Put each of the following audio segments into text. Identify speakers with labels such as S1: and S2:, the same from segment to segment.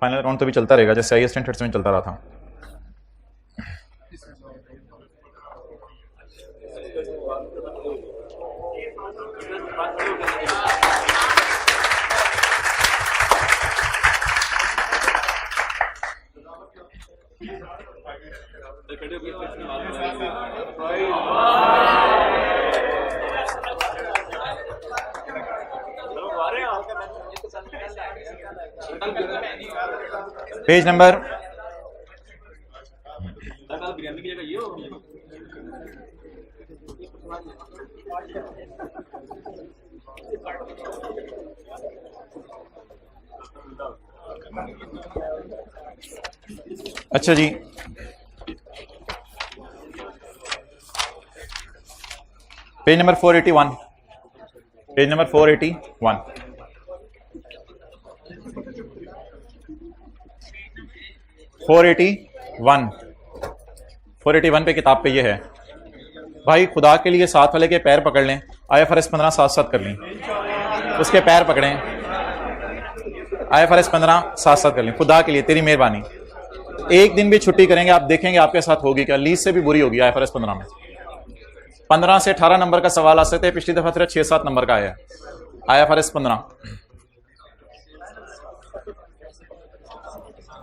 S1: Final round तो भी चलता रहेगा जैसे हाईएस्ट एंड में चलता रहा था। पेज नंबर अच्छा जी, पेज नंबर 481, पेज नंबर 481। 481 पे किताब पे ये है, भाई खुदा के लिए साथ वाले के पैर पकड़ लें, IFRS 15 साथ साथ कर लें, उसके पैर पकड़ें, IFRS 15 साथ साथ कर लें, खुदा के लिए तेरी मेहरबानी। एक दिन भी छुट्टी करेंगे आप देखेंगे आपके साथ होगी क्या, लीज से भी बुरी होगी IFRS 15 में। 15 से 18 नंबर का सवाल आ सकते हैं, पिछली दफा सिर्फ 6-7 नंबर का आया IFRS 15।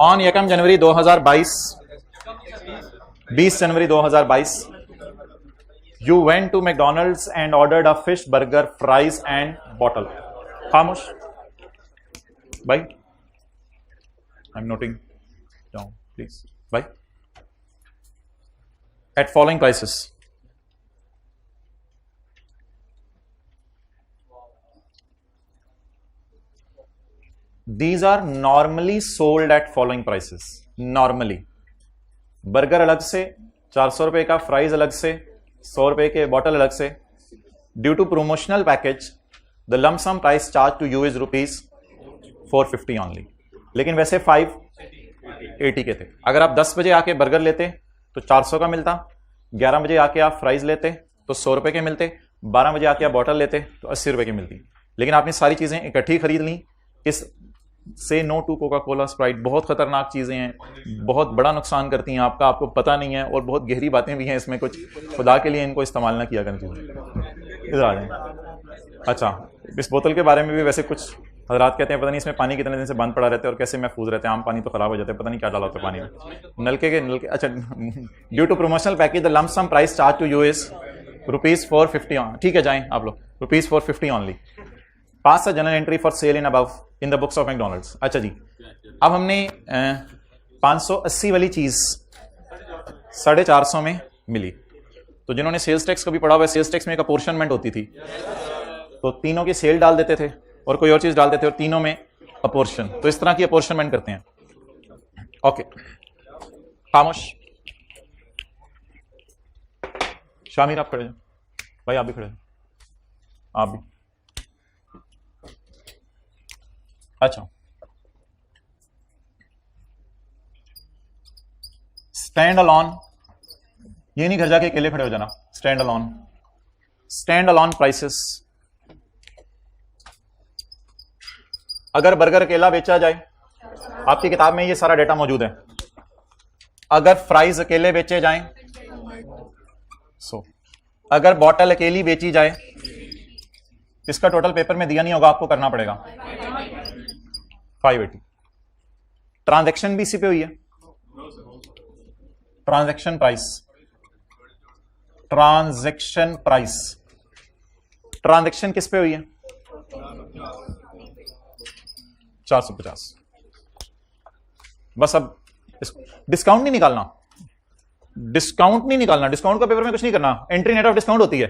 S1: On 1 January 2022, 20 January 2022, you went to McDonald's and ordered a fish burger, fries and bottle. खामोश भाई, I'm noting down please भाई। At following prices, these are normally sold at following prices. Normally burger अलग से 400 रुपए का, fries अलग से, 100 रुपए के बॉटल अलग से। Due to promotional package the lump sum price charge to you is ₹450 only, लेकिन वैसे 580 के थे। अगर आप 10 बजे आके बर्गर लेते तो 400 का मिलता, 11 बजे आके आप फ्राइज लेते तो 100 रुपए के मिलते, 12 बजे आके आप बॉटल लेते तो 80 रुपए की मिलती। लेकिन आपने सारी चीजें इकट्ठी खरीद ली। इस से no to Coca Cola Sprite बहुत खतरनाक चीजें हैं, बहुत बड़ा नुकसान करती हैं आपका, आपको पता नहीं है, और बहुत गहरी बातें भी हैं इसमें कुछ। खुदा के लिए इनको इस्तेमाल ना किया करनी चाहिए। इधर आ जाए। अच्छा, इस बोतल के बारे में भी वैसे कुछ हजरात कहते हैं पता नहीं इसमें पानी कितने दिन से बंद पड़ा रहता है और कैसे महफूज रहते हैं, आम पानी तो खराब हो जाता है, पता नहीं क्या डाला होता है पानी में, नलके के। अच्छा, due to promotional package the lump sum price charge to you is ₹450। ठीक है, जाएं आप लोग, ₹450 only. Pass general entry for sale in above in the books of McDonald's. अच्छा जी, अब हमने 580 वाली चीज 450 में मिली। तो जिन्होंने सेल्स टैक्स कभी पढ़ा हुआ है, सेल्स टैक्स में एक अपोर्शनमेंट होती थी, तो तीनों की सेल डाल देते थे और कोई और चीज डालते थे और तीनों में अपोर्शन। तो इस तरह की अपोर्शनमेंट करते हैं। ओके, खामोश। शामिर आप खड़े जाओ भाई, आप भी खड़े जाओ, आप भी। अच्छा, स्टैंड अलोन, ये नहीं घर जाके अकेले खड़े हो जाना। Stand alone, stand alone prices. अगर बर्गर अकेला बेचा जाए, आपकी किताब में ये सारा डेटा मौजूद है। अगर फ्राइज अकेले बेचे जाएं, अगर बॉटल अकेली बेची जाए, इसका टोटल पेपर में दिया नहीं होगा, आपको करना पड़ेगा। 580। ट्रांजैक्शन भी इसी पे हुई है। Transaction price, transaction price, transaction किस पे हुई है? 450। बस अब डिस्काउंट नहीं निकालना, डिस्काउंट नहीं निकालना, डिस्काउंट का पेपर में कुछ नहीं करना। एंट्री नेट ऑफ डिस्काउंट होती है।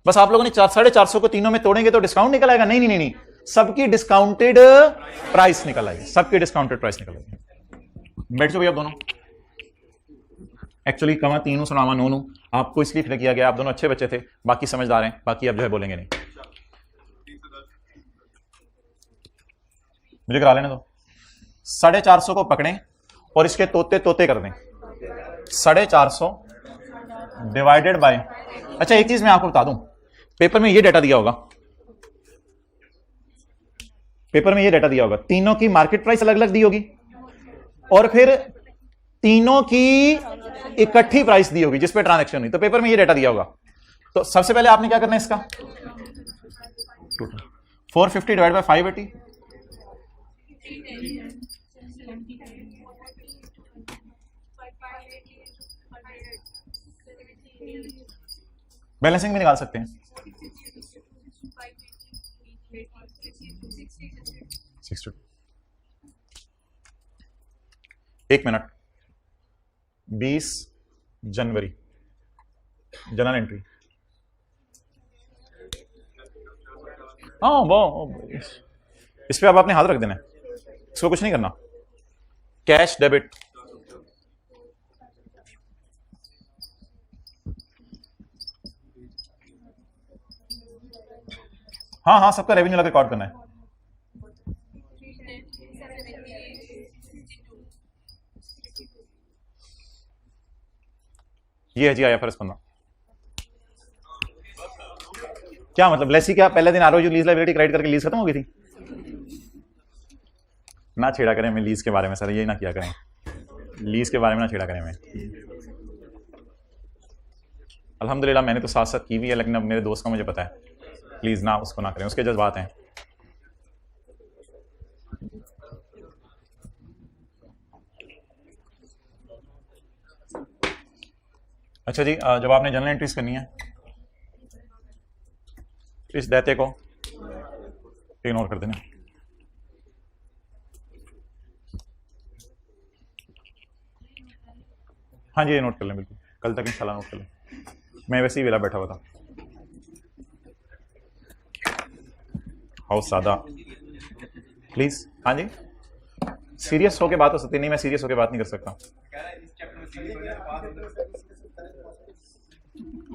S1: बस आप लोगों ने 450 को तीनों में तोड़ेंगे तो डिस्काउंट निकल आएगा? नहीं नहीं नहीं, सबकी डिस्काउंटेड प्राइस निकल आएगी, सबकी डिस्काउंटेड प्राइस निकल आएगी। बैठ जाओ भैया दोनों। एक्चुअली कमा तीनों सुनामा नोनू आपको इसलिए फिर किया गया, आप दोनों अच्छे बच्चे थे, बाकी समझदार हैं, बाकी अब जो है बोलेंगे नहीं। मुझे करा लेने दो। 450 को पकड़ें और इसके तोते तोते कर दें। 450 डिवाइडेड बाय, अच्छा एक चीज मैं आपको बता दूं, पेपर में ये डेटा दिया होगा, पेपर में ये डेटा दिया होगा, तीनों की मार्केट प्राइस अलग अलग दी होगी, और फिर तीनों की इकट्ठी प्राइस दी होगी जिस पे ट्रांजैक्शन हुई, तो पेपर में ये डेटा दिया होगा। तो सबसे पहले आपने क्या करना है, इसका 450 डिवाइड बाय 580, बैलेंसिंग भी निकाल सकते हैं। 60 एक मिनट, 20 जनवरी जनरल एंट्री। हाँ वो इस पे अब आपने हाथ रख देना है, इसको कुछ नहीं करना। कैश डेबिट, हाँ हाँ सबका रेवेन्यू लगा रिकॉर्ड करना है। ये है जी IFRS 15। क्या मतलब लेसी, क्या पहले दिन ROU लीज लायबिलिटी क्रेडिट करके लीज खत्म हो गई थी? ना छेड़ा करें मैं लीज के बारे में सर, ये ना किया करें, लीज के बारे में ना छेड़ा करें मैं। अल्हम्दुलिल्लाह मैंने तो साथ साथ की भी है, लेकिन अब मेरे दोस्त का मुझे पता है, प्लीज ना उसको ना करें, उसके जज्बात हैं। अच्छा जी, जब आपने जनरल एंट्रीज करनी है इस दैते को इग्नोर कर देना। हाँ जी ये नोट कर लें, बिल्कुल कल तक इंशाल्लाह नोट कर लें, मैं वैसे ही वेला बैठा हुआ था। हाउस सादा प्लीज। हाँ जी सीरियस होके बात हो सकती नहीं, मैं सीरियस होके बात नहीं कर सकता।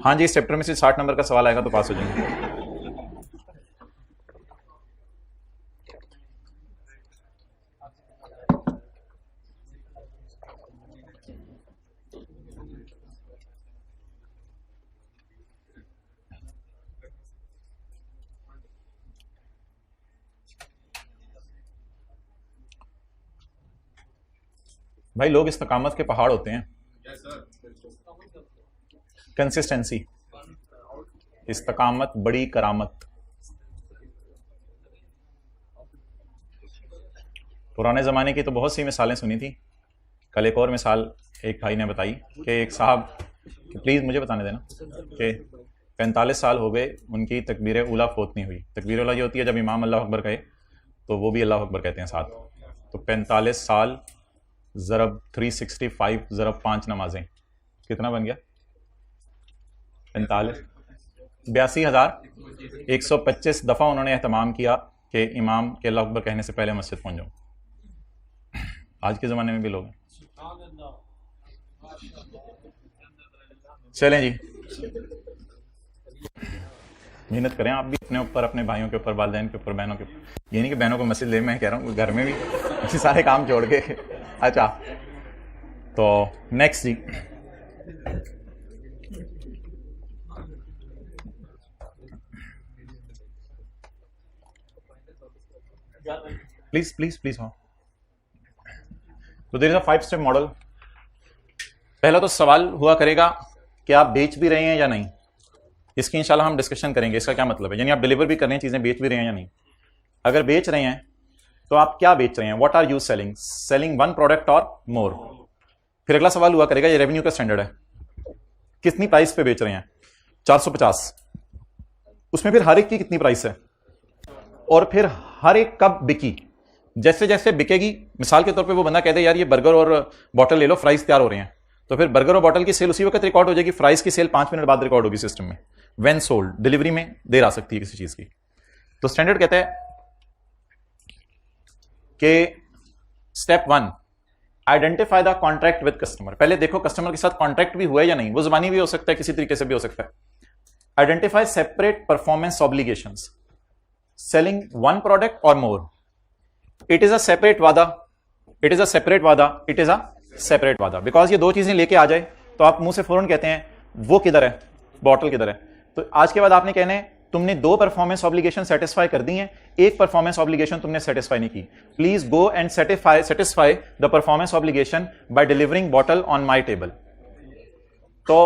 S1: हाँ जी इस चैप्टर में से 60 नंबर का सवाल आएगा तो पास हो जाएंगे। भाई लोग इस्तकामत के पहाड़ होते हैं। कंसिस्टेंसी, इस्तकामत बड़ी करामत। पुराने ज़माने की तो बहुत सी मिसालें सुनी थी, कल एक और मिसाल एक भाई ने बताई कि एक साहब, प्लीज़ मुझे बताने देना, कि 45 साल हो गए उनकी तकबीर उला फोत नहीं हुई। तकबीर उला ये होती है जब इमाम अल्लाह अकबर कहे तो वो भी अल्लाह अकबर कहते हैं साथ। तो 45 साल ज़रब 365 ज़रब 5 नमाजें कितना बन गया? 45 82,125 दफ़ा उन्होंने एहतमाम किया कि इमाम के अल्लाह अकबर कहने से पहले मस्जिद पहुंच जाऊं। आज के ज़माने में भी लोग हैं। चलें जी मेहनत करें आप भी अपने ऊपर, अपने भाइयों के ऊपर, वालिदैन के ऊपर, बहनों के ऊपर। ये नहीं कि बहनों को मस्जिद ले, मैं कह रहा हूँ घर में भी सारे काम छोड़ के। अच्छा तो नेक्स्ट जी, प्लीज प्लीज प्लीज। हाँ तो there is a 5 step model. पहला तो सवाल हुआ करेगा कि आप बेच भी रहे हैं या नहीं, इसकी इंशाल्लाह हम डिस्कशन करेंगे। इसका क्या मतलब है, यानी आप डिलीवर भी कर रहे हैं चीजें, बेच भी रहे हैं या नहीं। अगर बेच रहे हैं तो आप क्या बेच रहे हैं, what are you selling, selling one product और मोर। फिर अगला सवाल हुआ करेगा ये रेवेन्यू का स्टैंडर्ड है, कितनी प्राइस पे बेच रहे हैं, 450, उसमें फिर हर एक की कितनी प्राइस है, और फिर हर एक कब बिकी। जैसे जैसे बिकेगी, मिसाल के तौर पे वो बंदा कहते हैं यार ये बर्गर और बॉटल ले लो, फ्राइज तैयार हो रहे हैं, तो फिर बर्गर और बॉटल की सेल उसी वक्त रिकॉर्ड हो जाएगी, फ्राइज की सेल 5 मिनट बाद रिकॉर्ड होगी सिस्टम में। व्हेन सोल्ड, डिलीवरी में देर आ सकती है किसी चीज की। तो स्टैंडर्ड कहते हैं कि step 1 identify the contract with customer. पहले देखो कस्टमर के साथ कॉन्ट्रैक्ट भी हुआ है या नहीं, वो जुबानी भी हो सकता है, किसी तरीके से भी हो सकता है। Identify separate performance obligations, selling one product और मोर। इट इज अ सेपरेट वादा, इट इज अ सेपरेट वादा, इट इज अ सेपरेट वादा। बिकॉज ये दो चीजें लेके आ जाए तो आप मुंह से फौरन कहते हैं वो किधर है, बॉटल किधर है। तो आज के बाद आपने कहने तुमने 2 परफॉर्मेंस ऑब्लिगेशन सेटिस्फाई कर दी हैं, 1 परफॉर्मेंस ऑब्लिगेशन तुमने सेटिस्फाई नहीं की। Please go and satisfy the performance obligation by delivering bottle on my table. तो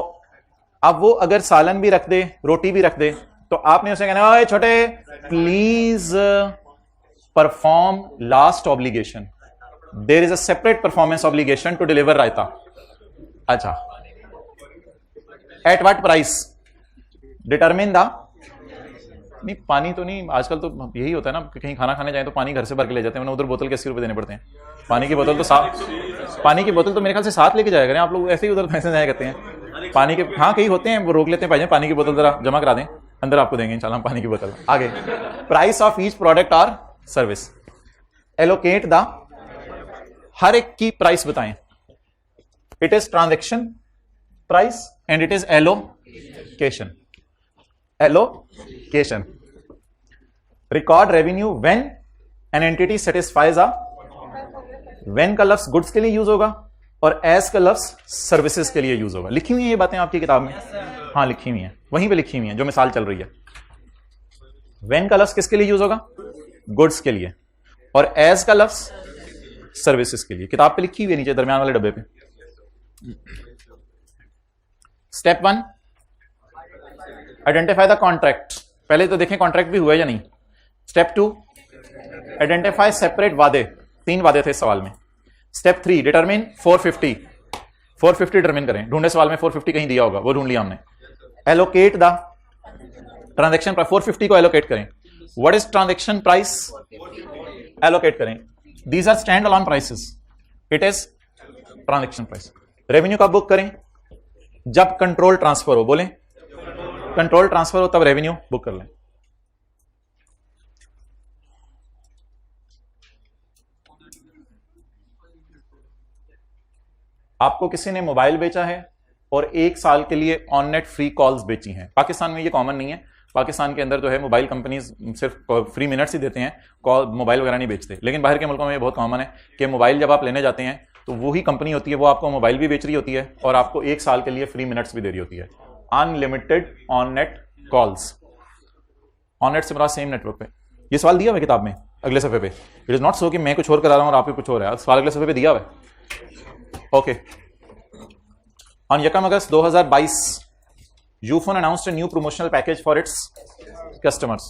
S1: अब वो अगर सालन भी रख दे, रोटी भी रख दे, तो आपने उसे कहना ओए छोटे please perform last obligation, there is a separate performance obligation to deliver रायता। अच्छा, at what price, determine the, नहीं पानी तो नहीं, आजकल तो यही होता है ना, कहीं खाना खाने जाए तो पानी घर से भर के ले जाते हैं, उधर बोतल के 80 रुपए देने पड़ते हैं। पानी की बोतल तो साथ, पानी की बोतल तो मेरे ख्याल से साथ लेके जाया करें आप लोग, ऐसे ही उधर पैसे जाया करते हैं पानी के। हाँ कहीं होते हैं वो रोक लेते हैं, भाई पानी की बोतल जरा जमा करा दें, अंदर आपको देंगे इंशाल्लाह पानी की बोतल। आगे, प्राइस ऑफ ईच प्रोडक्ट और सर्विस, एलोकेट द, हर एक की प्राइस बताएं। It is transaction price and it is allocation, allocation. Record revenue when an entity satisfies a, when का लफ्ज गुड्स के लिए यूज होगा और एज का लफ्ज सर्विसेज के लिए यूज होगा। लिखी हुई है ये बातें आपकी किताब में? हाँ लिखी हुई है, वहीं पे लिखी हुई है जो मिसाल चल रही है। व्हेन का लफ्ज किसके लिए यूज होगा? गुड्स के लिए, और एज का लफ्ज सर्विसेज के लिए। किताब पे लिखी हुई है नीचे दरमियान वाले डब्बे पे। Step 1, identify the contract. पहले तो देखें कॉन्ट्रैक्ट भी हुआ है या नहीं। स्टेप 2, आइडेंटिफाई सेपरेट वादे, 3 वादे थे इस सवाल में। स्टेप 3, डिटरमिन 450, 450 डिटरमिन करें, ढूंढे सवाल में 450 कहीं दिया होगा, वो ढूंढ लिया हमने। एलोकेट द ट्रांजैक्शन प्राइस, 450 को एलोकेट करें। What is transaction price, allocate करें। These are stand alone prices, it is transaction price. Revenue कब बुक करें? जब कंट्रोल ट्रांसफर हो, बोलें कंट्रोल ट्रांसफर हो तब रेवेन्यू बुक कर लें। आपको किसी ने मोबाइल बेचा है और 1 साल के लिए ऑन नेट फ्री कॉल्स बेची हैं। पाकिस्तान में ये कॉमन नहीं है, पाकिस्तान के अंदर जो है मोबाइल कंपनीज सिर्फ फ्री मिनट्स ही देते हैं, कॉल मोबाइल वगैरह नहीं बेचते। लेकिन बाहर के मुल्कों में ये बहुत कॉमन है कि मोबाइल जब आप लेने जाते हैं तो वही कंपनी होती है, वो आपको मोबाइल भी बेच रही होती है और आपको 1 साल के लिए फ्री मिनट्स भी दे रही होती है। Unlimited on net calls, on net से मेरा सेम नेटवर्क पे। ये सवाल दिया हुआ है किताब में अगले सफे पे। इट इज नॉट सो कि मैं कुछ और करा रहा हूं और आप कुछ और है, सवाल अगले सफे पे दिया हुआ है। Okay, on 1 August 2022 Ufone announced a new promotional package for its customers.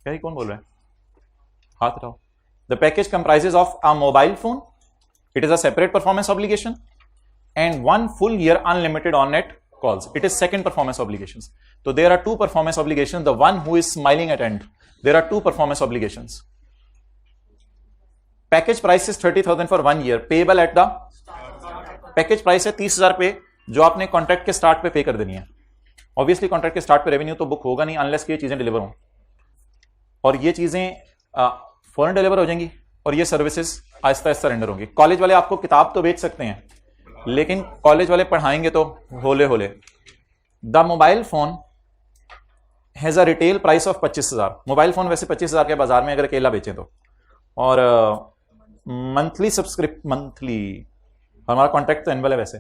S1: क्या, कौन बोल रहा है? हाथ उठाओ। The package comprises of a mobile phone, it is a separate performance obligation, and 1 full year unlimited on net calls. It is second performance obligations. So there are 2 performance obligations. The one who is smiling at end, there are 2 performance obligations. Package price is 30,000 for 1 year, payable at the, package price है 30,000 पे, जो आपने contract के start पे पे कर देनी है। ऑब्वियसली कॉन्ट्रैक्ट के स्टार्ट पे रेवेन्यू तो बुक होगा नहीं अनलेस कि ये चीजें डिलीवर हों, और ये चीजें फौरन डिलीवर हो जाएंगी और ये सर्विसेज आहिस्ता आहिस्ता रेंडर होंगी। कॉलेज वाले आपको किताब तो बेच सकते हैं, लेकिन कॉलेज वाले पढ़ाएंगे तो होले होले। The mobile phone has a retail price of 25,000। Mobile phone वैसे 25,000 के बाजार में अगर अकेला बेचें तो, और मंथली सब्सक्रिप्शन, मंथली हमारा कॉन्ट्रैक्ट तो एनुअल है वैसे।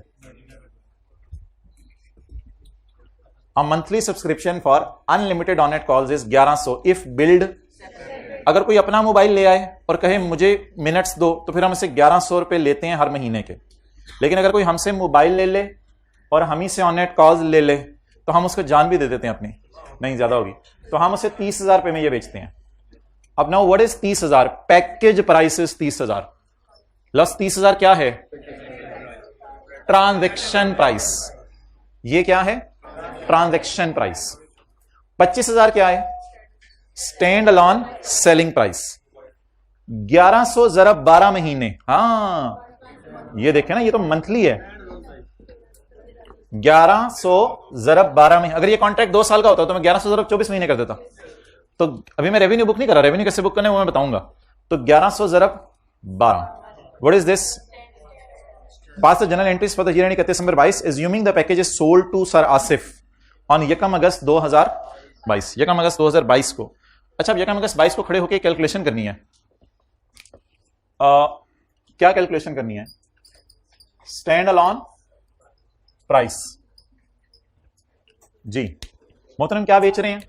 S1: Monthly subscription for unlimited on net calls is 1100 if build. अगर कोई अपना मोबाइल ले आए और कहे मुझे मिनट्स दो, तो फिर हम इसे 1100 रुपए लेते हैं हर महीने के। लेकिन अगर कोई हमसे मोबाइल ले ले और हम ही से ऑन नेट कॉल्स ले ले, तो हम उसको जान भी दे देते हैं अपनी, नहीं ज्यादा होगी, तो हम उसे 30,000 रुपए में ये बेचते हैं। अब now what is 30,000? Package price is 30,000 plus 30,000 क्या है? Transaction price. ये क्या है? Transaction price. 25,000 क्या है? Stand alone selling price. 1100 ज़रब 12 महीने, हाँ ये देखें ना, ये तो मंथली है। 1100 ज़रब 12 महीने। अगर ये कॉन्ट्रैक्ट 2 साल का होता तो मैं 1100 ज़रब 24 महीने कर देता। तो अभी मैं रेवेन्यू बुक नहीं कर रहा, रेवेन्यू कैसे बुक करना है वो मैं बताऊंगा। तो 1100 ज़रब 12, what is this? Pass the journal entries for the year ending 31 December 22, assuming the package is sold to Sir Asif on 1 अगस्त 2022। 1 अगस्त 2022 को। अच्छा, अब 1 अगस्त 22 को खड़े होकर कैलकुलेशन करनी है। क्या कैलकुलेशन करनी है? Stand alone price. जी मोहतरम, क्या बेच रहे हैं?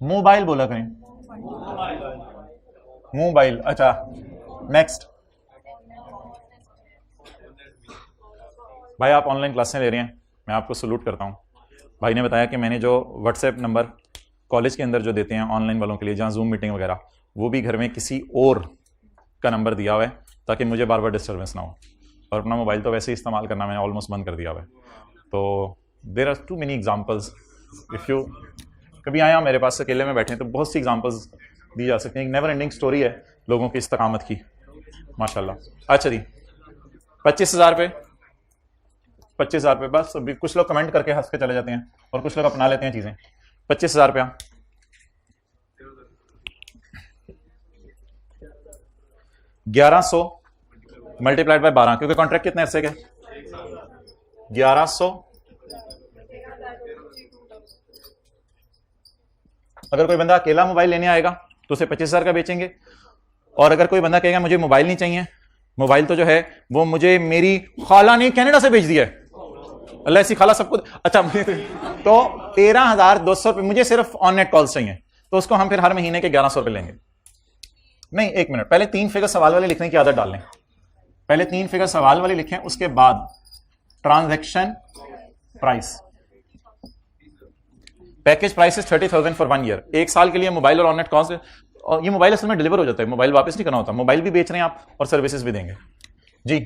S1: मोबाइल बोला करें, मोबाइल। अच्छा नेक्स्ट। भाई आप ऑनलाइन क्लासें ले रहे हैं, मैं आपको सलूट करता हूँ। भाई ने बताया कि मैंने जो व्हाट्सएप नंबर कॉलेज के अंदर जो देते हैं ऑनलाइन वालों के लिए, जहाँ जूम मीटिंग वगैरह, वो भी घर में किसी और का नंबर दिया हुआ है ताकि मुझे बार बार डिस्टर्बेंस ना हो। और अपना मोबाइल तो वैसे ही इस्तेमाल करना मैंने ऑलमोस्ट बंद कर दिया हुआ है। तो there are too many examples. If you कभी आया मेरे पास अकेले में बैठे हैं तो बहुत सी एग्जाम्पल्स दी जा सकती हैं। एक नेवर एंडिंग स्टोरी है लोगों की इस्तकामत की, माशाल्लाह। अच्छा जी, 25,000 रुपये, 25,000 रुपये। बस अभी कुछ लोग कमेंट करके हंस के चले जाते हैं और कुछ लोग अपना लेते हैं चीज़ें। 25,000 रुपया, 1100 मल्टीप्लाइड बाय 12, क्योंकि कॉन्ट्रैक्ट कितने अरसे के, 1100। अगर कोई बंदा अकेला मोबाइल लेने आएगा तो उसे 25,000 का बेचेंगे। और अगर कोई बंदा कहेगा मुझे मोबाइल नहीं चाहिए, मोबाइल तो जो है वो मुझे मेरी खाला ने कनाडा से भेज दिया है, अल्लाह ऐसी खाला सबको। अच्छा तो 13,200 रुपये मुझे सिर्फ ऑन नेट कॉल्स चाहिए, तो उसको हम फिर हर महीने के 1,100 रुपये लेंगे। नहीं, एक मिनट, पहले 3 फिगर सवाल वाले लिखने की आदत डाल लें। पहले 3 फिगर सवाल वाले लिखें, उसके बाद transaction price. Package price is 30,000 for 1 year, 1 साल के लिए मोबाइल और ऑननेट कॉस्ट। और ये मोबाइल असल में डिलीवर हो जाता है, मोबाइल वापस नहीं करना होता। मोबाइल भी बेच रहे हैं आप और सर्विसेज भी देंगे जी।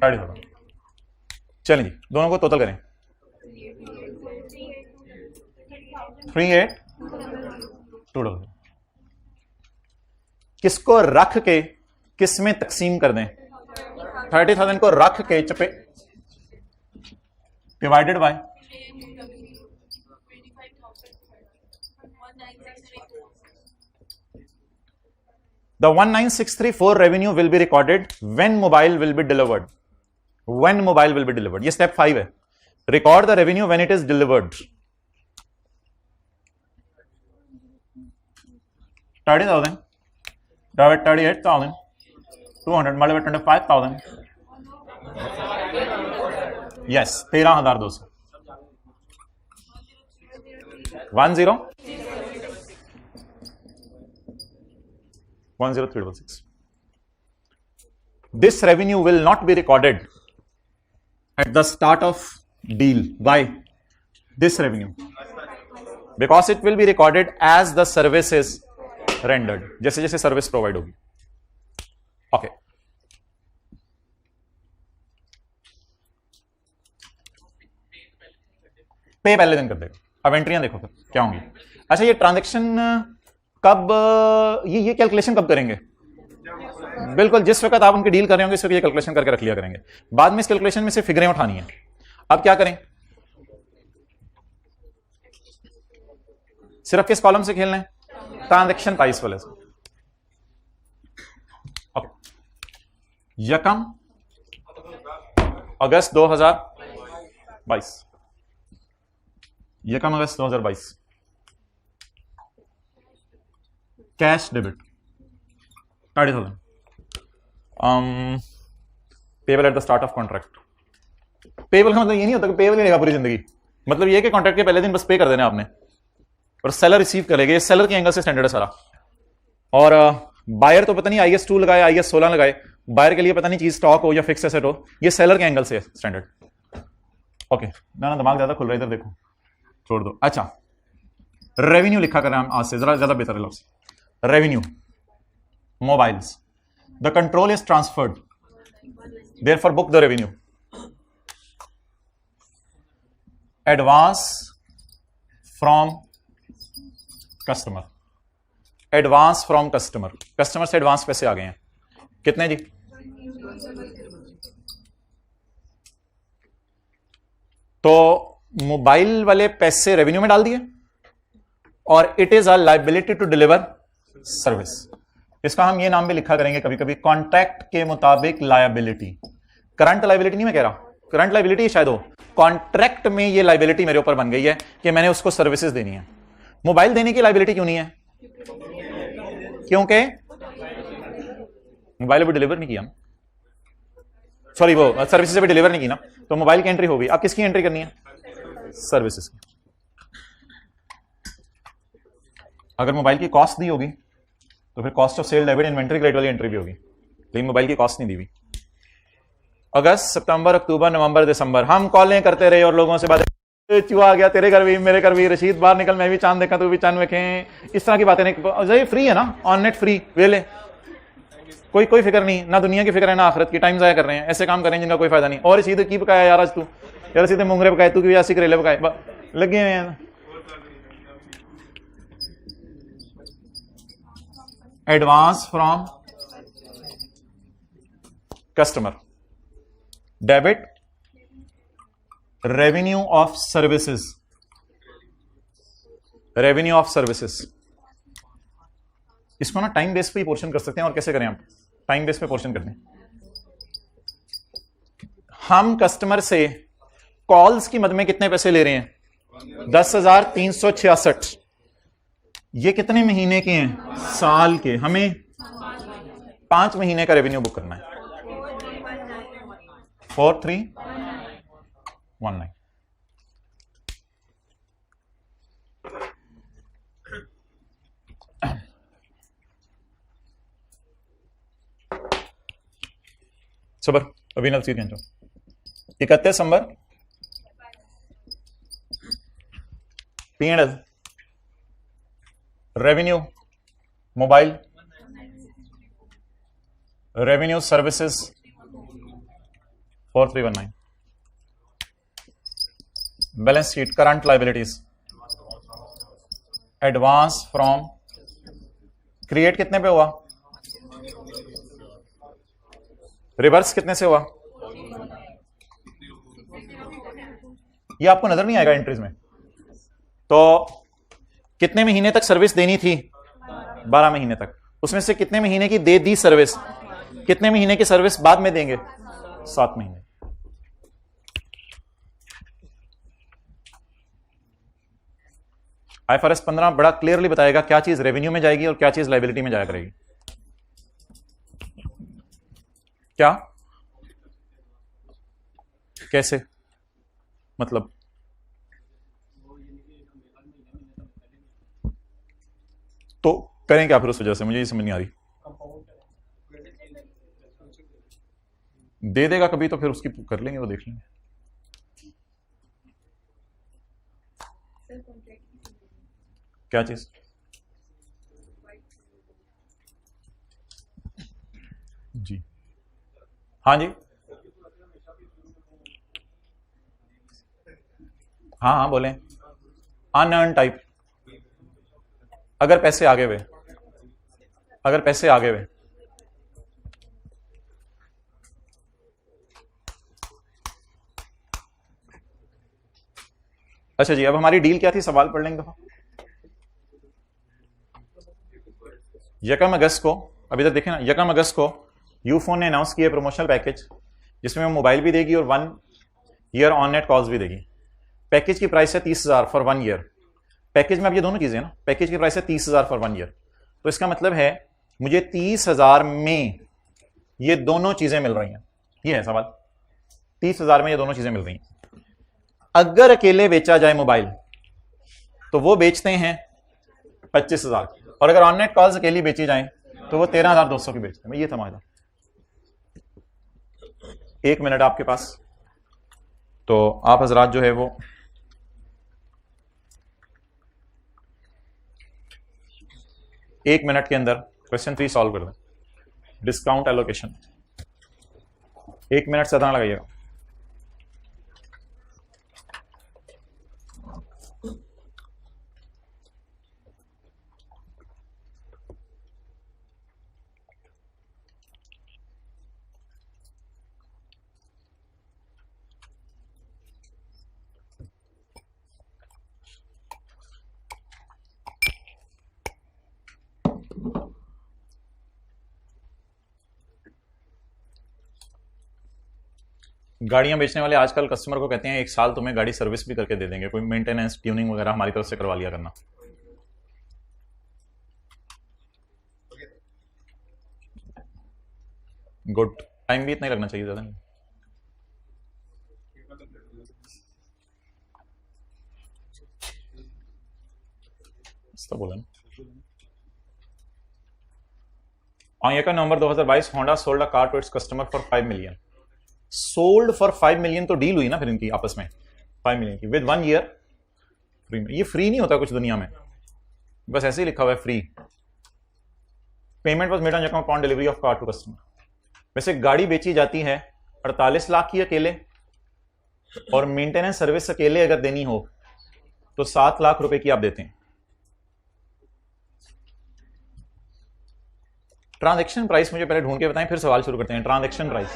S1: 30,000। चलें जी, दोनों को टोटल करें। 38,200। किसको रख के किस में तकसीम कर दें? 30,000 को रख के चपे divided by the 19634 revenue will be recorded when mobile will be delivered. When mobile will be delivered, ये step 5 है। Record the revenue when it is delivered. 30,000 divided 38,200 multiplied 25,000. Yes, 13,200। 10366। This revenue will not be recorded at the start of deal. Why? This revenue, because it will be recorded as the service is rendered, जैसे जैसे service provide होगी। Okay, पे पहले दिन कर देगा। अब एंट्रियां देखो फिर क्या होंगी। अच्छा, ये ट्रांजैक्शन कब, ये कैलकुलेशन कब करेंगे? बिल्कुल जिस वक्त आप उनकी डील कर रहे होंगे इस वक्त ये कैलकुलेशन करके रख लिया करेंगे। बाद में इस कैलकुलेशन में से फिगरें उठानी है। अब क्या करें, सिर्फ किस कॉलम से खेलना है? ट्रांजैक्शन प्राइस वाले से। Okay, 1 August 2022, 1 August 2022, cash debit 30,000, payable at the start of contract. Payable का मतलब ये नहीं होता कि पेबल ही रहेगा पूरी जिंदगी, मतलब ये कि कॉन्ट्रैक्ट के पहले दिन बस पे कर देना आपने और सेलर रिसीव करेगा। ये सेलर के एंगल से स्टैंडर्ड है सारा। और बायर तो पता नहीं IS 2 लगाए IS 16 लगाए, बायर के लिए पता नहीं चीज स्टॉक हो या फिक्स एसेट हो, ये सेलर के एंगल से स्टैंडर्ड। ओके, ना दिमाग ज्यादा खुल रहा है, इधर देखो, छोड़ दो। अच्छा, रेवेन्यू लिखा करें हम आज से, जरा ज्यादा बेहतर है लफ्ज़। Revenue mobiles, the control is transferred, therefore book the revenue. Advance from customer, advance from customer, customer से एडवांस पैसे आ गए हैं कितने जी? तो मोबाइल वाले पैसे रेवेन्यू में डाल दिए और it is a liability to deliver service. इसका हम ये नाम भी लिखा करेंगे कभी कभी, कॉन्ट्रैक्ट के मुताबिक लायबिलिटी। करंट लायबिलिटी नहीं मैं कह रहा, करंट लायबिलिटी शायद हो, कॉन्ट्रैक्ट में ये लायबिलिटी मेरे ऊपर बन गई है कि मैंने उसको सर्विसेज देनी है। मोबाइल देने की लायबिलिटी क्यों नहीं है? क्योंकि मोबाइल अभी डिलीवर नहीं किया, सॉरी वो सर्विसेज अभी डिलीवर नहीं की ना, तो मोबाइल की एंट्री होगी। अब किसकी एंट्री करनी है? सर्विसेज की। अगर मोबाइल की कॉस्ट दी होगी तो फिर cost of sale debit inventory credit वाली एंट्री भी होगी, लेकिन मोबाइल की कॉस्ट नहीं दी हुई। अगस्त, सितंबर, अक्टूबर, नवंबर, दिसंबर हम कॉलें करते रहे और लोगों से बातें, चूहा आ गया तेरे घर भी, मेरे घर भी, रशीद बाहर निकल, मैं भी चांद देखा, तू भी चांद देखें, इस तरह की बातें नहीं। फ्री है ना, ऑन नेट फ्री, वेले, कोई फिक्र नहीं, ना दुनिया की फिक्र है ना आखिरत की, टाइम जाया कर रहे हैं, ऐसे काम करें जिनका कोई फायदा नहीं। और रशीद की पकाया यार आज तू, यार सीधे मुंगरे पकाए, तू भी ऐसी करेले पकाए, लगे हुए हैं। Advance from customer, debit revenue of services, revenue of services. इसको ना टाइम बेस पे ही पोर्शन कर सकते हैं। और कैसे करें आप, टाइम बेस पे पोर्शन करते हैं। हम कस्टमर से कॉल्स की मद में कितने पैसे ले रहे हैं, 10,366। ये कितने महीने के हैं, साल के। हमें 5 महीने का रेवेन्यू बुक करना है, 4319। सबर अभी नल सीट 31 December P&L revenue mobile, revenue services 4319। Balance sheet current liabilities, advance from create कितने पे हुआ, रिवर्स कितने से हुआ, ये आपको नजर नहीं आएगा एंट्रीज में। तो कितने महीने तक सर्विस देनी थी, 12 महीने तक। उसमें से कितने महीने की दे दी सर्विस, कितने महीने की सर्विस बाद में देंगे, 7 महीने। IFRS 15 बड़ा क्लियरली बताएगा क्या चीज रेवेन्यू में जाएगी और क्या चीज लाइबिलिटी में जाया करेगी। क्या, कैसे, मतलब तो करें क्या फिर उस वजह से, मुझे ये समझ नहीं आ रही। दे देगा कभी तो फिर उसकी कर लेंगे, वो देख लेंगे। क्या चीज, जी हाँ जी, हाँ हाँ बोलें। अनअर्न टाइप, अगर पैसे आगे हुए, अगर पैसे आगे हुए, अच्छा जी। अब हमारी डील क्या थी, सवाल पढ़ लेंगे दफा। 1 अगस्त को, अभी तक देखें ना, 1 अगस्त को यूफोन ने अनाउंस किया प्रमोशनल पैकेज, जिसमें वो मोबाइल भी देगी और 1 ईयर ऑन नेट कॉल्स भी देगी। पैकेज की प्राइस है 30,000 फॉर 1 ईयर। पैकेज में अब ये दोनों चीजें ना, पैकेज की प्राइस है 30,000 फॉर 1 ईयर। तो इसका मतलब है मुझे 30,000 में ये दोनों चीजें मिल रही हैं, ये है सवाल। 30,000 में ये दोनों चीजें मिल रही हैं। अगर अकेले बेचा जाए मोबाइल तो वो बेचते हैं 25,000, और अगर ऑन नेट कॉल्स अकेली बेची जाए तो वो 13,200 की बेचते हैं। ये था मायदा। 1 मिनट आपके पास, तो आप हजरात जो है वो एक मिनट के अंदर क्वेश्चन 3 सॉल्व कर दें। डिस्काउंट एलोकेशन, 1 मिनट से ज्यादा लगाइएगा। गाड़ियां बेचने वाले आजकल कस्टमर को कहते हैं 1 साल तुम्हें गाड़ी सर्विस भी करके दे देंगे, कोई मेंटेनेंस ट्यूनिंग वगैरह हमारी तरफ से करवा लिया करना। गुड, टाइम भी इतना ही लगना चाहिए, ज्यादा नहीं। तो बोला ना On Yakam November 2022, Honda sold a car to its customer for 5 million. Sold for 5 million तो डील हुई ना फिर इनकी आपस में 5 million की with 1 year फ्री में. ये फ्री नहीं होता कुछ दुनिया में, बस ऐसे ही लिखा हुआ है free. Payment was made on Yakam upon delivery of car to customer. वैसे गाड़ी बेची जाती है 48 लाख की अकेले, और मेंटेनेंस सर्विस अकेले अगर देनी हो तो 7 लाख रुपए की आप देते हैं. ट्रांजैक्शन प्राइस मुझे पहले ढूंढ के बताएं, फिर सवाल शुरू करते हैं. Transaction price,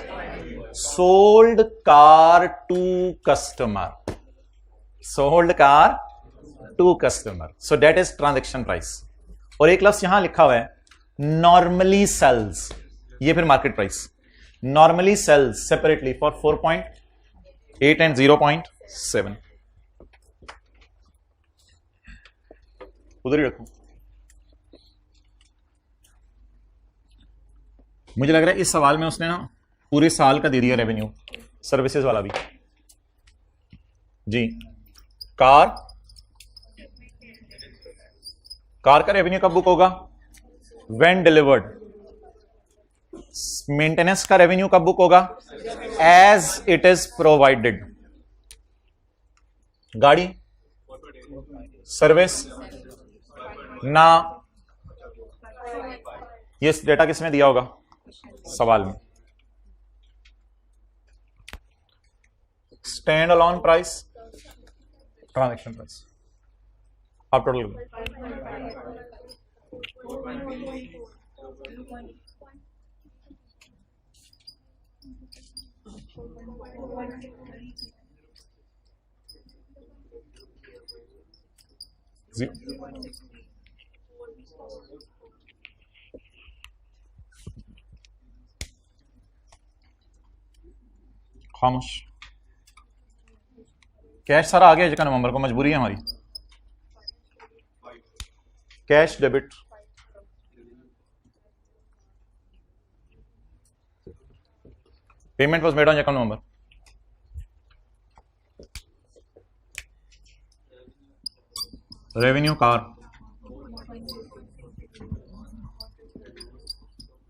S1: sold car to customer, sold car to customer, so that is transaction price. और एक लफ्ज यहां लिखा हुआ है नॉर्मली सेल्स, ये फिर market price. Normally sales separately for 4.8 and 0.7. उधर ही रखो. मुझे लग रहा है इस सवाल में उसने ना पूरे साल का दे दिया रेवेन्यू, सर्विसेज वाला भी जी. कार का रेवेन्यू कब बुक होगा? When delivered. मेंटेनेंस का रेवेन्यू कब बुक होगा? As it is provided. गाड़ी सर्विस ना, ये डेटा किसमें दिया होगा? सवाल में. Stand alone price, transaction price. आप टोटल खामोश. कैश सारा आ गया Yakam नवंबर को, मजबूरी है हमारी. Cash debit, payment was made on Yakam November. Revenue car,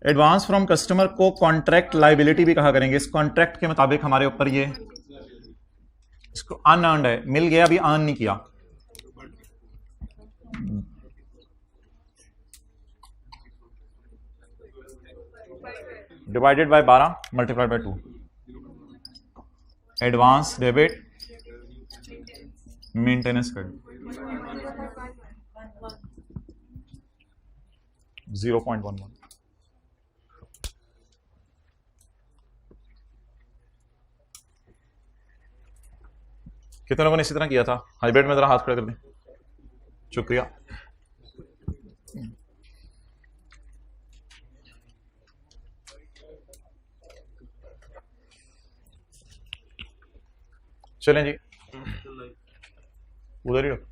S1: advance from customer को कॉन्ट्रैक्ट लाइबिलिटी भी कहा करेंगे. इस कॉन्ट्रैक्ट के मुताबिक हमारे ऊपर ये इसको अनअर्न्ड है, मिल गया अभी अर्न नहीं किया. Divided by 12 multiplied by 2. Advance debit, maintenance credit 0.11. कितने लोगों ने इसी तरह किया था? हाइब्रिड में जरा हाथ खड़े कर दें. शुक्रिया. चलें जी, उधर ही रखो.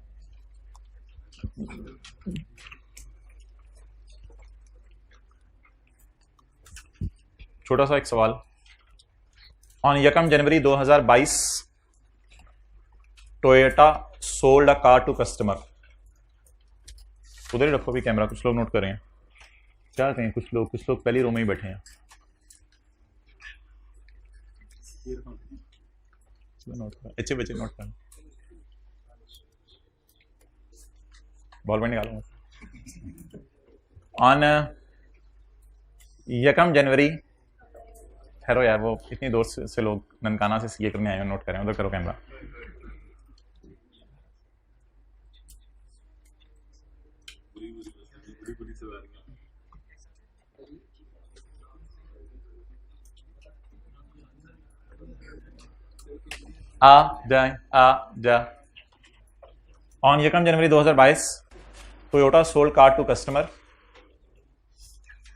S1: छोटा सा एक सवाल. On Yakam January 2022 Toyota sold a car to customer. उधर ही रखो भी कैमरा, कुछ लोग नोट कर रहे हैं. क्या कहें, कुछ लोग पहली रो में ही बैठे हैं. नोट कर, अच्छे बच्चे नोट कर. बॉल पेन निकालो. ऑन Yakam जनवरी, ठहरो यार, वो इतनी दूर से लोग ननकाना से सीए करने आए हैं, नोट करें. उधर करो कैमरा. आ जा. On Yakam January 2022 Toyota sold car to customer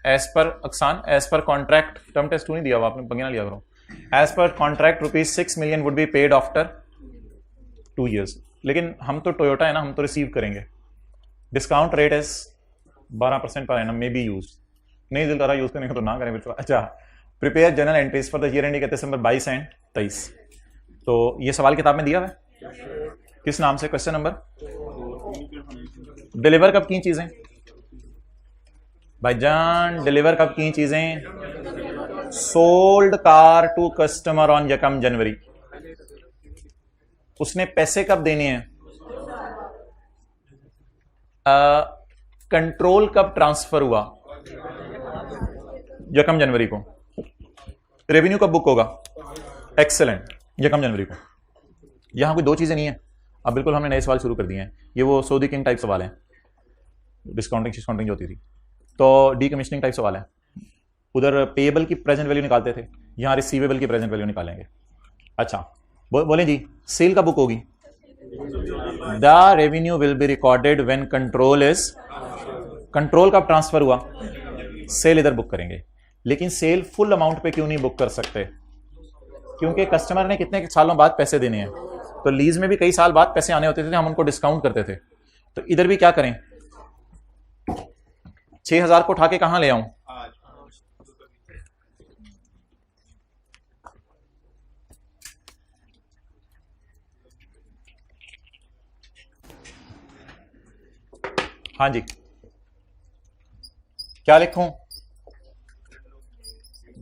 S1: as per अक्सान, एज पर कॉन्ट्रैक्ट. टर्म टेस्ट 2 नहीं दिया हुआ आपने, बगैना लिया करो. एज पर contract ₹6 million would be paid after 2 years. लेकिन हम तो टोयोटा है ना, हम तो रिसीव करेंगे. Discount rate is 12% per annum, may be use. नहीं दिल करा यूज करने का तो ना करें. अच्छा, prepare journal entries for the year ending December 22 and 23. तो ये सवाल किताब में दिया हुआ है. किस नाम से? Question number. डिलीवर कब की चीजें? भाईजान डिलीवर कब की चीजें? Sold car to customer on यकम जनवरी। उसने पैसे कब देने हैं? कंट्रोल कब ट्रांसफर हुआ? यकम जनवरी को। रेवेन्यू कब बुक होगा? एक्सेलेंट, यकम जनवरी को। यहां कोई दो चीजें नहीं है। अब बिल्कुल हमने नए सवाल शुरू कर दिए हैं। ये वो सऊदी किंग टाइप सवाल है, डिस्काउंटिंग डिस्काउंटिंग जो होती थी, तो डीकमीशनिंग टाइप सवाल है। उधर पेएबल की प्रेजेंट वैल्यू निकालते थे, यहां रिसीवेबल की प्रेजेंट वैल्यू निकालेंगे। अच्छा बोलें जी, सेल कब बुक होगी? The revenue will be recorded when control is. Control कब ट्रांसफर हुआ? सेल इधर बुक करेंगे। लेकिन सेल फुल अमाउंट पे क्यों नहीं बुक कर सकते? क्योंकि कस्टमर ने कितने सालों बाद पैसे देने हैं, तो लीज में भी कई साल बाद पैसे आने होते थे, हम उनको डिस्काउंट करते थे। तो इधर भी क्या करें? 6000 को उठा के कहां ले आऊं? हाँ जी, क्या लिखूं?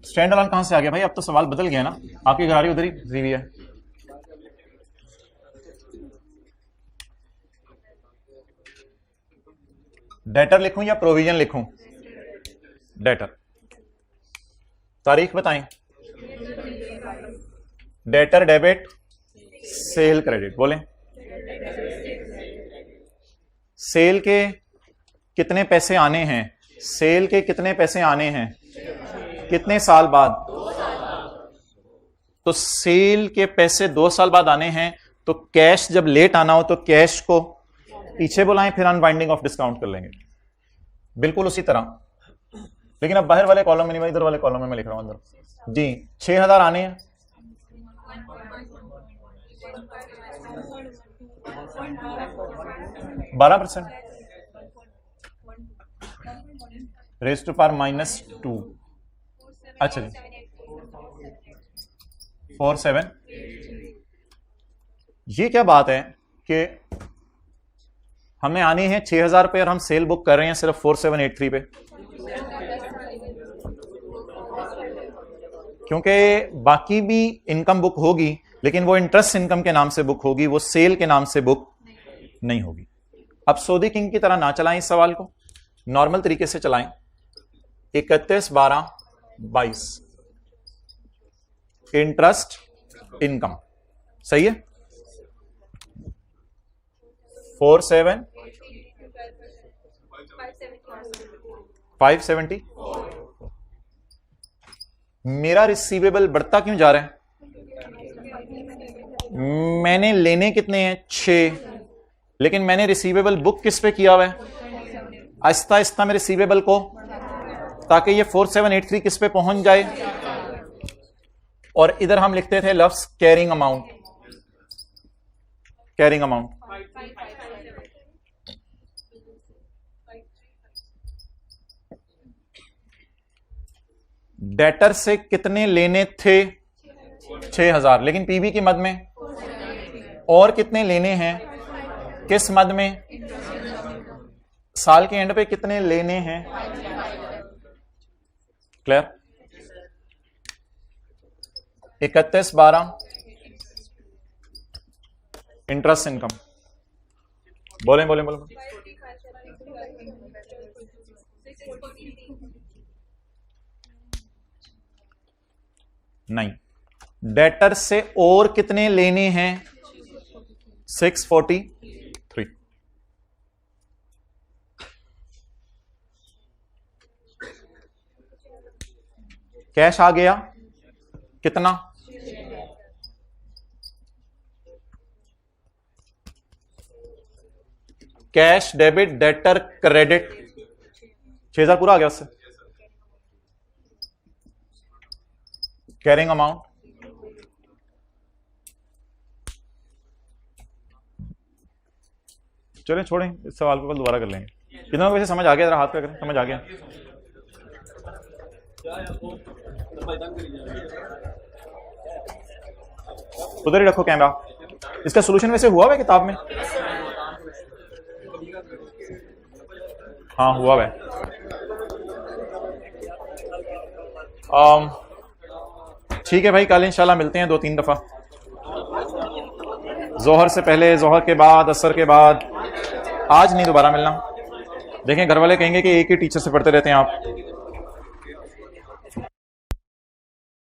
S1: स्टैंड अलोन कहां से आ गया भाई? अब तो सवाल बदल गया ना, आपकी गाड़ी उधर ही हुई है। डेटर लिखूं या प्रोविजन लिखूं? डेटर। तारीख बताएं। Debtor debit, cell credit. बोलें। सेल के कितने पैसे आने हैं? सेल के कितने पैसे आने हैं? कितने साल बाद? तो सेल के पैसे 2 साल बाद आने हैं, तो कैश जब लेट आना हो तो कैश को पीछे बुलाएं, फिर अनबाइंडिंग ऑफ डिस्काउंट कर लेंगे, बिल्कुल उसी तरह। लेकिन अब बाहर वाले कॉलम में नहीं, इधर वाले कॉलम में मैं लिख रहा हूं अंदर जी। 6000 आने हैं, %, रेज़ टू पावर -2। अच्छा जी, 47। ये क्या बात है कि हमें आने हैं 6000 पे और हम सेल बुक कर रहे हैं सिर्फ 4783 पे, क्योंकि बाकी भी इनकम बुक होगी, लेकिन वो इंटरेस्ट इनकम के नाम से बुक होगी, वो सेल के नाम से बुक नहीं होगी। अब सऊदी किंग की तरह ना चलाएं इस सवाल को, नॉर्मल तरीके से चलाएं। 31/12/22 इंटरेस्ट इनकम, सही है। 47 570। मेरा रिसीवेबल बढ़ता क्यों जा रहा है? मैंने लेने कितने हैं? 6, लेकिन मैंने रिसीवेबल बुक किस पे किया हुआ है? आहिस्ता आहिस्ता में रिसीवेबल को, ताकि ये 4783 किस पे पहुंच जाए। और इधर हम लिखते थे लफ्ज carrying amount, carrying amount. Debtor से कितने लेने थे? 6000, लेकिन पीबी की मद में। और कितने लेने हैं? किस मद में? साल के एंड पे कितने लेने हैं? क्लियर? 31/12 interest income. बोलें बोलें बोलें। नहीं, डेटर से और कितने लेने हैं? 643। कैश आ गया कितना? कैश डेबिट डेटर क्रेडिट 6000 पूरा आ गया उससे। कैरिंग अमाउंट चलें छोड़ें, इस सवाल को कल दोबारा कर लेंगे। कितना वैसे समझ आ गया? जरा हाथ पे करें, समझ आ गया? उधर ही रखो कैमरा। इसका सॉल्यूशन वैसे हुआ है किताब में? हाँ हुआ है। ठीक है भाई, कल इंशाल्लाह मिलते हैं 2-3 दफ़ा, जोहर से पहले, जोहर के बाद, असर के बाद। आज नहीं दोबारा मिलना। देखें घर वाले कहेंगे कि एक ही टीचर से पढ़ते रहते हैं आप।